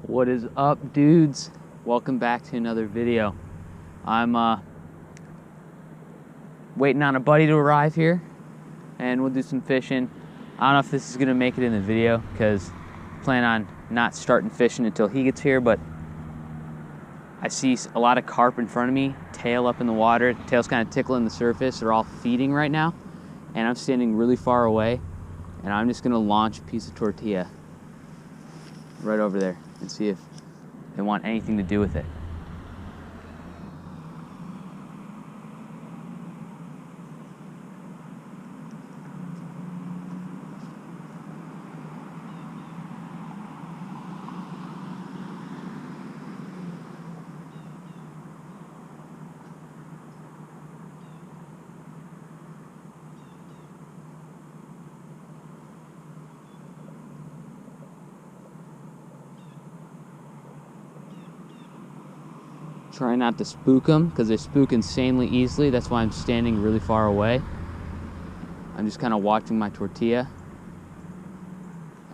What is up, dudes? Welcome back to another video. I'm waiting on a buddy to arrive here and we'll do some fishing. I don't know if this is gonna make it in the video because I plan on not starting fishing until he gets here, but I see a lot of carp in front of me, tail up in the water, tail's kind of tickling the surface. They're all feeding right now and I'm standing really far away and I'm just gonna launch a piece of tortilla right over there and see if they want anything to do with it. Try not to spook them because they spook insanely easily. That's why I'm standing really far away. I'm just kind of watching my tortilla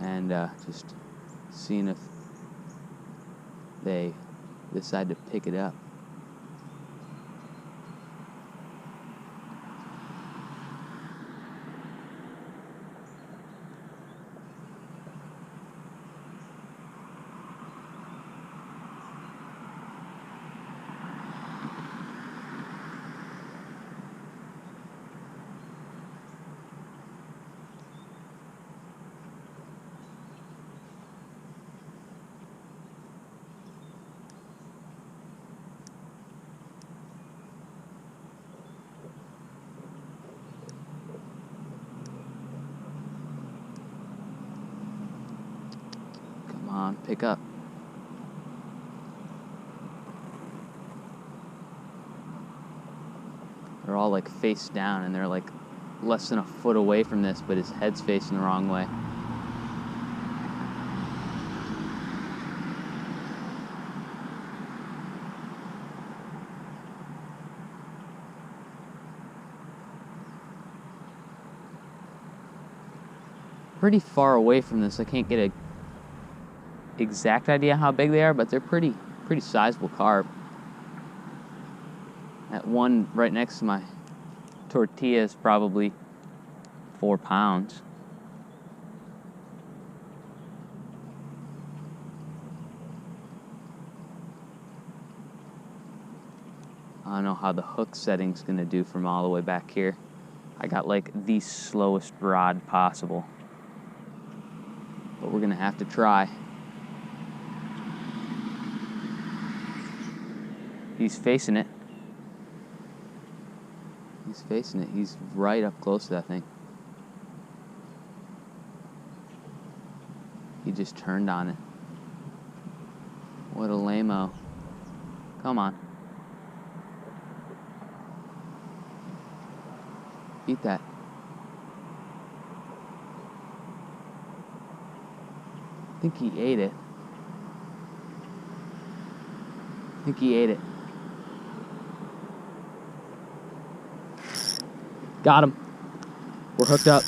and just seeing if they decide to pick it up. Come on, pick up. They're all like face down and they're like less than a foot away from this, but his head's facing the wrong way. Pretty far away from this. I can't get a exact idea how big they are, but they're pretty sizable carp. That one right next to my tortilla is probably 4 pounds. I don't know how the hook setting's gonna do from all the way back here. I got like the slowest rod possible, but we're gonna have to try. He's facing it. He's facing it. He's right up close to that thing. He just turned on it. What a lame-o. Come on. Eat that. I think he ate it. I think he ate it. Got him. We're hooked up.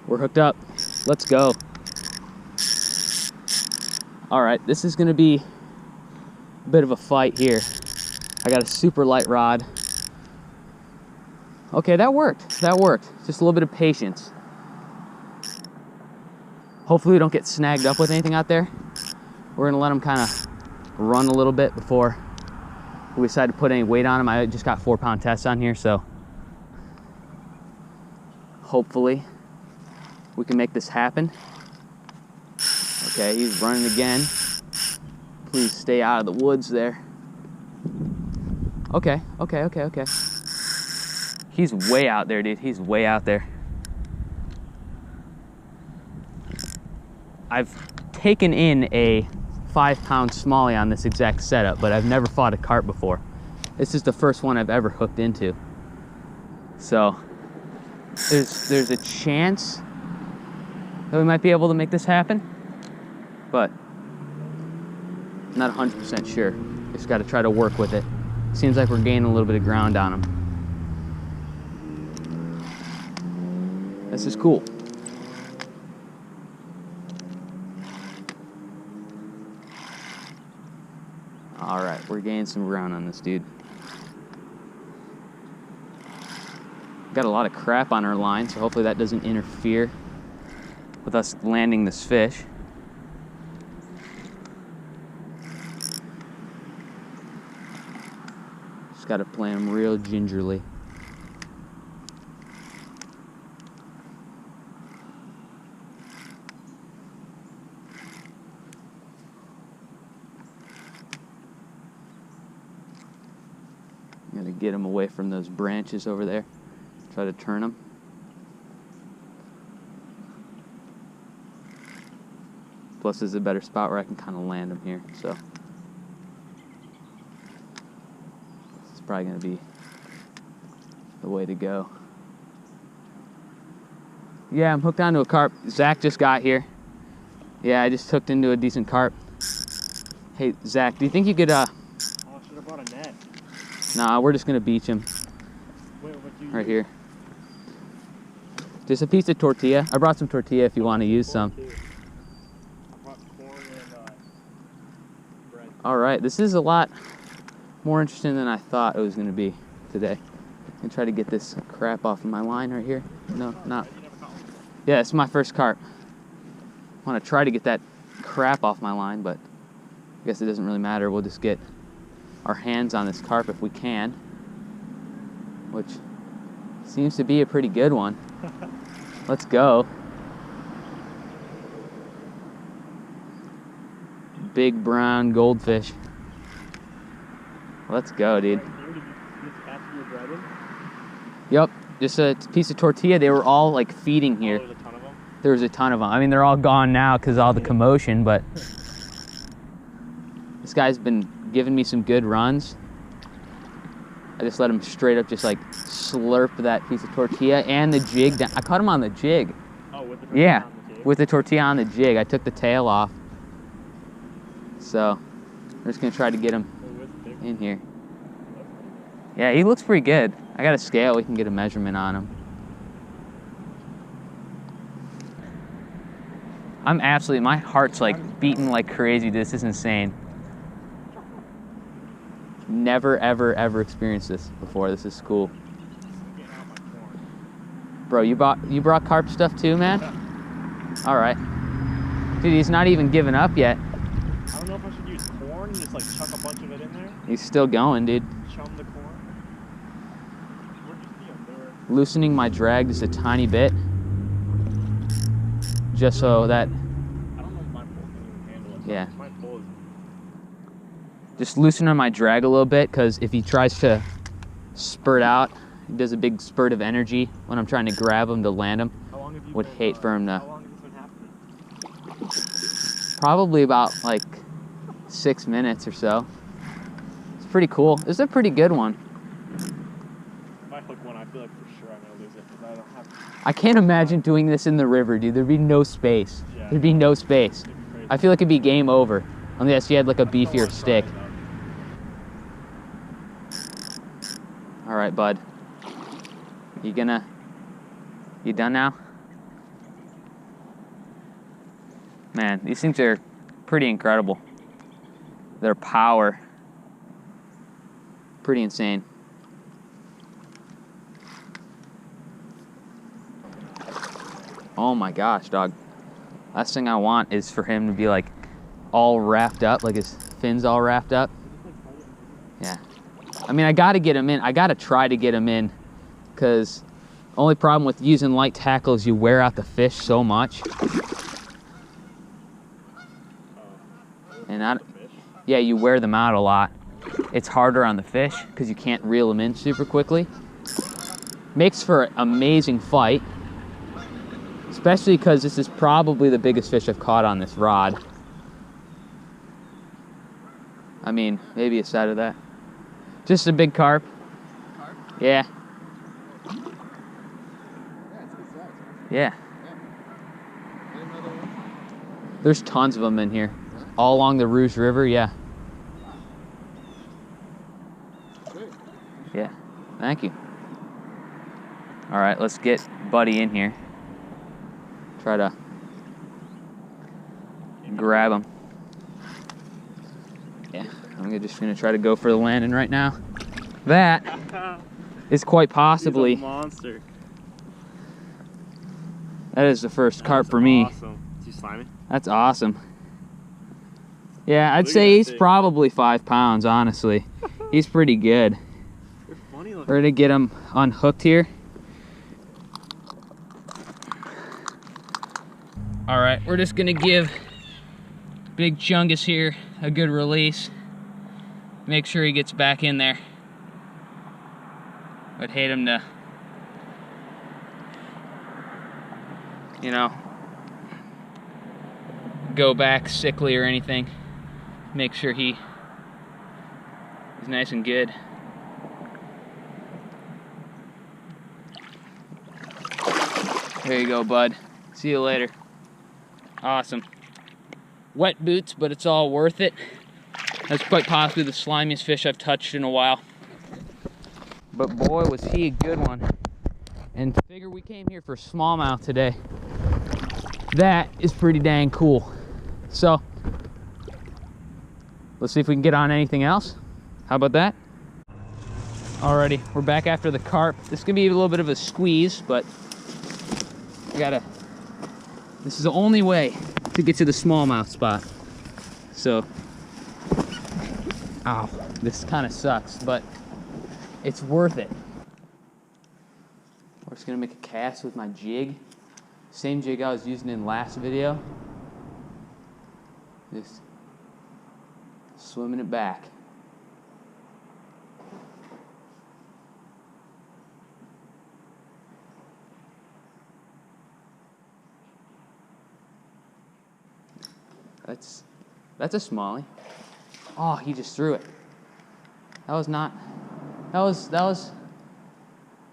We're hooked up. Let's go. All right, this is gonna be a bit of a fight here. I got a super light rod. Okay, that worked. That worked. Just a little bit of patience. Hopefully we don't get snagged up with anything out there. We're gonna let them kind of run a little bit before we decide to put any weight on them. I just got 4-pound tests on here, so hopefully we can make this happen. Okay, he's running again. Please stay out of the woods there. Okay. He's way out there, dude. He's way out there. I've taken in a 5-pound smallie on this exact setup, but I've never fought a carp before. This is the first one I've ever hooked into. So there's a chance that we might be able to make this happen, but I'm not 100% sure. Just got to try to work with it. Seems like we're gaining a little bit of ground on them. This is cool. All right, we're gaining some ground on this dude. Got a lot of crap on our line, so hopefully that doesn't interfere with us landing this fish. Just got to play him real gingerly. I'm gonna get him away from those branches over there. Try to turn him. Plus, there's a better spot where I can kind of land him here. So this is probably gonna be the way to go. Yeah, I'm hooked onto a carp. Zach just got here. Yeah, I just hooked into a decent carp. Hey, Zach, do you think you could? Oh, I should have brought a net. Nah, we're just gonna beach him. Wait, what do you right use? Here. Just a piece of tortilla. I brought some tortilla if you want to use some. I brought corn and bread. All right, this is a lot more interesting than I thought it was going to be today. I'm going to try to get this crap off of my line right here. No, not. Yeah, it's my first carp. I want to try to get that crap off my line, but I guess it doesn't really matter. We'll just get our hands on this carp if we can, which seems to be a pretty good one. Let's go. Big brown goldfish. Let's go, dude. Yep, just a piece of tortilla. They were all like feeding here. Oh, there's a ton of them? There was a ton of them. I mean, they're all gone now because all the commotion, but this guy's been giving me some good runs. I just let him straight up just like slurp that piece of tortilla and the jig down. I caught him on the jig. Oh, with the tortilla Yeah, on the jig? with the tortilla on the jig. I took the tail off. So we're just gonna try to get him in here. Yeah, he looks pretty good. I got a scale, we can get a measurement on him. I'm absolutely, my heart's like beating like crazy. This is insane. Never, ever, ever experienced this before. This is cool. Bro, you brought carp stuff too, man? All right. Dude, he's not even giving up yet. I don't know if I should use corn and just like chuck a bunch of it in there. He's still going, dude. Chum the corn. Where'd you see them? They were... Loosening my drag just a tiny bit. Just so that, I don't know if my pole can even handle it. yeah. My pole is... Just loosening my drag a little bit, because if he tries to spurt out, he does a big spurt of energy when I'm trying to grab him to land him. How long have you Would been, hate for him to... How long has this been happening? Probably about like 6 minutes or so. It's pretty cool. This is a pretty good one. If I hook one, I feel like for sure I'm gonna lose it because I don't have... I can't imagine doing this in the river, dude. There'd be no space. Yeah. There'd be no space. It'd be crazy. I feel like it'd be game over. Unless you had like a beefier stick. All right, bud. You done now? Man, these things are pretty incredible. Their power, pretty insane. Oh my gosh, dog. Last thing I want is for him to be like all wrapped up, like his fins all wrapped up. Yeah. I mean, I gotta get him in. I gotta try to get him in, because only problem with using light tackle is you wear out the fish so much. And yeah, you wear them out a lot. It's harder on the fish because you can't reel them in super quickly. Makes for an amazing fight, especially because this is probably the biggest fish I've caught on this rod. I mean, maybe a side of that. Just a big carp. Carp? Yeah. Yeah, it's a good size. Yeah. Get another one. There's tons of them in here. All along the Rouge River, yeah. Good. Yeah, thank you. All right, let's get Buddy in here. Try to grab him. Yeah, I'm just gonna try to go for the landing right now. That is quite possibly. He's a monster. That is the first carp for me. Awesome. Is he slimy? That's awesome. Yeah, I'd Look at say that he's thing. probably 5 pounds, honestly. He's pretty good. They're funny looking. We're gonna get him unhooked here. All right, we're just gonna give Big Chungus here a good release. Make sure he gets back in there. I'd hate him to, you know, go back sickly or anything. Make sure he's nice and good. There you go, bud. See you later. Awesome. Wet boots, but it's all worth it. That's quite possibly the slimiest fish I've touched in a while. But boy, was he a good one. And figure we came here for smallmouth today. That is pretty dang cool. So, let's see if we can get on anything else. How about that? Alrighty, we're back after the carp. This is gonna be a little bit of a squeeze, but this is the only way to get to the smallmouth spot. So, ow, this kind of sucks, but it's worth it. We're just gonna make a cast with my jig. Same jig I was using in the last video. Just swimming it back. That's a smallie. Oh, he just threw it. That was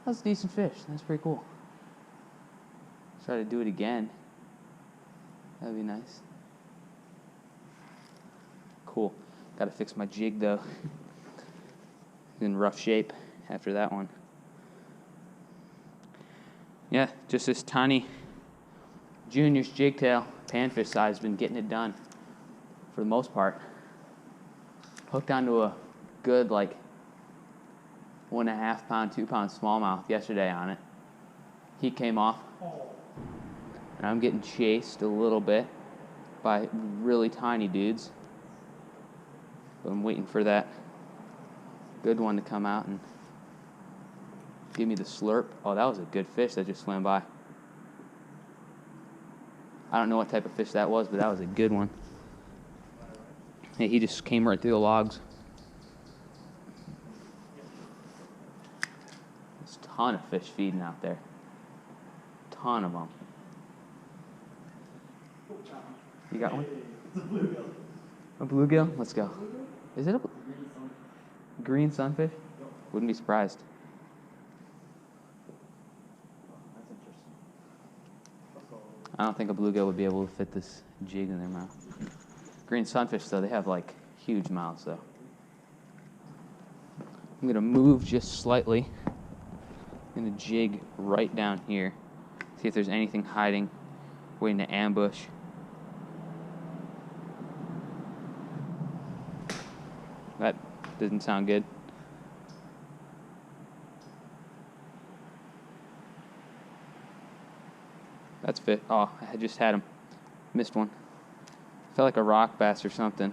a decent fish. That's pretty cool. Try to do it again. That'd be nice. Cool. Gotta fix my jig though. In rough shape after that one. Yeah, just this tiny junior's jig tail, panfish size, been getting it done for the most part. Hooked onto a good like 1.5 pound, 2 pound smallmouth yesterday on it. He came off. And I'm getting chased a little bit by really tiny dudes. But I'm waiting for that good one to come out and give me the slurp. Oh, that was a good fish that just swam by. I don't know what type of fish that was, but that was a good one. Yeah, he just came right through the logs. There's a ton of fish feeding out there. Ton of them. You got one? It's a bluegill. A bluegill? Let's go. Is it a green sunfish? Wouldn't be surprised. That's interesting. I don't think a bluegill would be able to fit this jig in their mouth. Green sunfish, though, they have like huge mouths, though. I'm gonna move just slightly. I'm gonna jig right down here. See if there's anything hiding, waiting to ambush. That doesn't sound good. That's fit. Oh, I just had him. Missed one. Felt like a rock bass or something.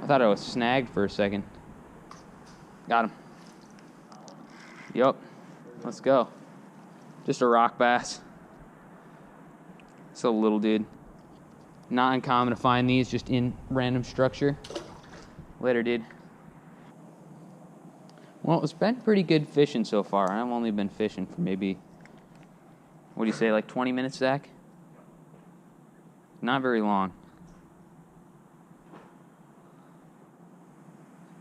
I thought I was snagged for a second. Got him. Yup. Let's go. Just a rock bass. It's a little dude. Not uncommon to find these just in random structure. Later, dude. Well, it's been pretty good fishing so far. I've only been fishing for maybe, what do you say, like 20 minutes, Zach? Not very long.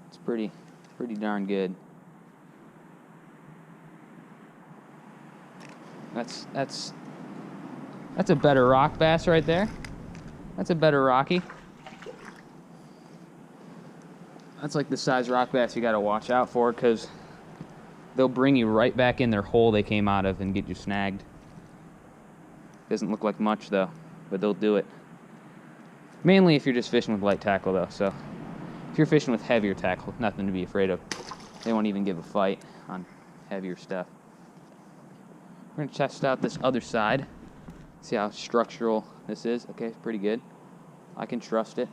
It's pretty darn good. That's a better rock bass right there. That's a better rocky. That's like the size rock bass you gotta watch out for, because they'll bring you right back in their hole they came out of and get you snagged. Doesn't look like much though, but they'll do it. Mainly if you're just fishing with light tackle though, so If you're fishing with heavier tackle, nothing to be afraid of. They won't even give a fight on heavier stuff. We're gonna test out this other side. See how structural this is. Okay, pretty good. I can trust it.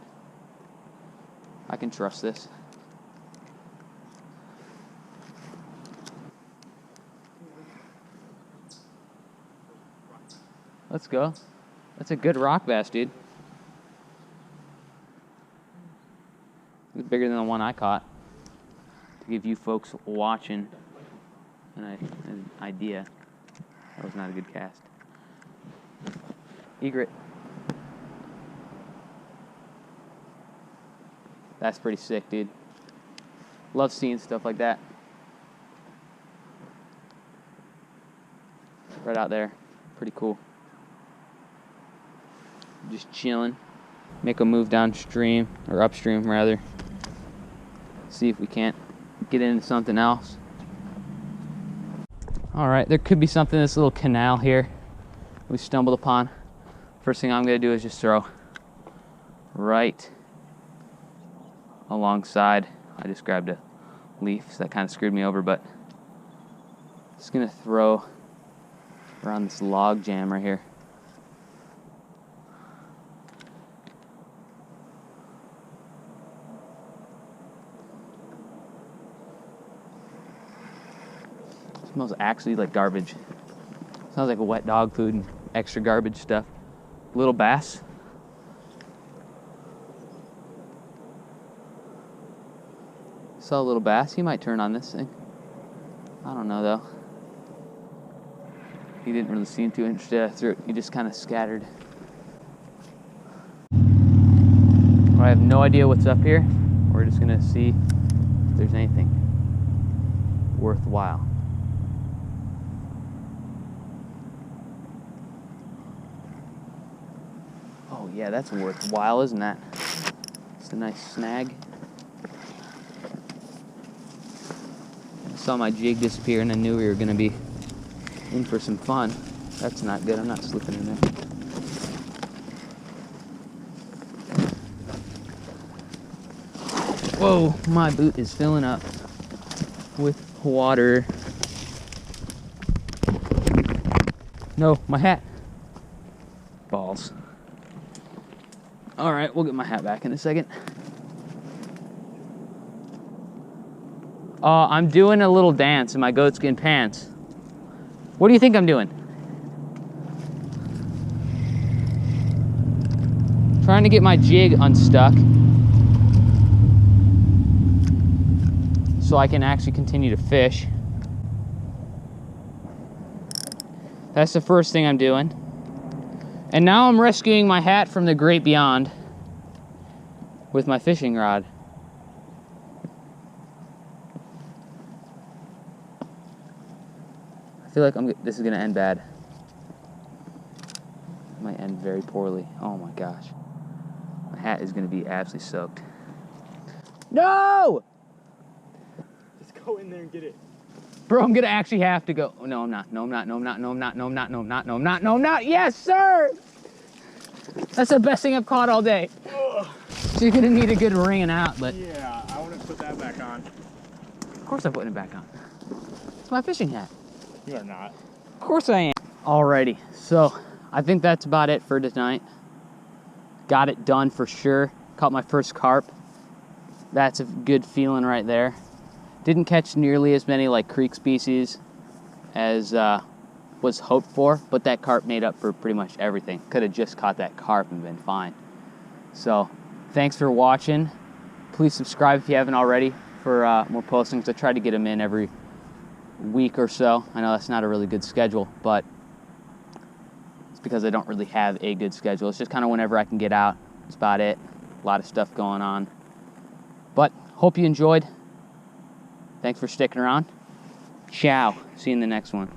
I can trust this. Let's go. That's a good rock bass, dude. It's bigger than the one I caught. To give you folks watching an idea. That was not a good cast. Egret. That's pretty sick, dude. Love seeing stuff like that. Right out there. Pretty cool. Just chilling. Make a move downstream, or upstream rather. See if we can't get into something else. Alright, there could be something in this little canal here we stumbled upon. First thing I'm going to do is just throw right alongside. I just grabbed a leaf, so that kind of screwed me over, but just going to throw around this log jam right here. Smells actually like garbage. Smells like a wet dog food and extra garbage stuff. Little bass. Saw a little bass. He might turn on this thing. I don't know though. He didn't really seem too interested. He just kind of scattered. I have no idea what's up here. We're just gonna see if there's anything worthwhile. Oh yeah, that's worthwhile, isn't that? It's a nice snag. I saw my jig disappear and I knew we were gonna be in for some fun. That's not good, I'm not slipping in there. Whoa, my boot is filling up with water. No, my hat. Balls. All right, we'll get my hat back in a second. I'm doing a little dance in my goatskin pants. What do you think I'm doing? Trying to get my jig unstuck so I can actually continue to fish. That's the first thing I'm doing. And now I'm rescuing my hat from the great beyond with my fishing rod. I feel like this is gonna end bad. It might end very poorly. Oh my gosh. My hat is gonna be absolutely soaked. No! Just go in there and get it. Bro, I'm gonna actually have to go. No, I'm not. No, I'm not. No, I'm not. No, I'm not. No, I'm not. No, I'm not. No, I'm not. No, I'm not. Yes, sir! That's the best thing I've caught all day. Ugh. She's gonna need a good wringing out, but... Yeah, I want to put that back on. Of course I'm putting it back on. It's my fishing hat. You are not. Of course I am. Alrighty, so I think that's about it for tonight. Got it done for sure. Caught my first carp. That's a good feeling right there. Didn't catch nearly as many like creek species as was hoped for, but that carp made up for pretty much everything. Could have just caught that carp and been fine. So thanks for watching. Please subscribe if you haven't already for more postings. I try to get them in every week or so. I know that's not a really good schedule, but it's because I don't really have a good schedule. It's just kind of whenever I can get out. That's about it. A lot of stuff going on. But hope you enjoyed. Thanks for sticking around. Ciao. See you in the next one.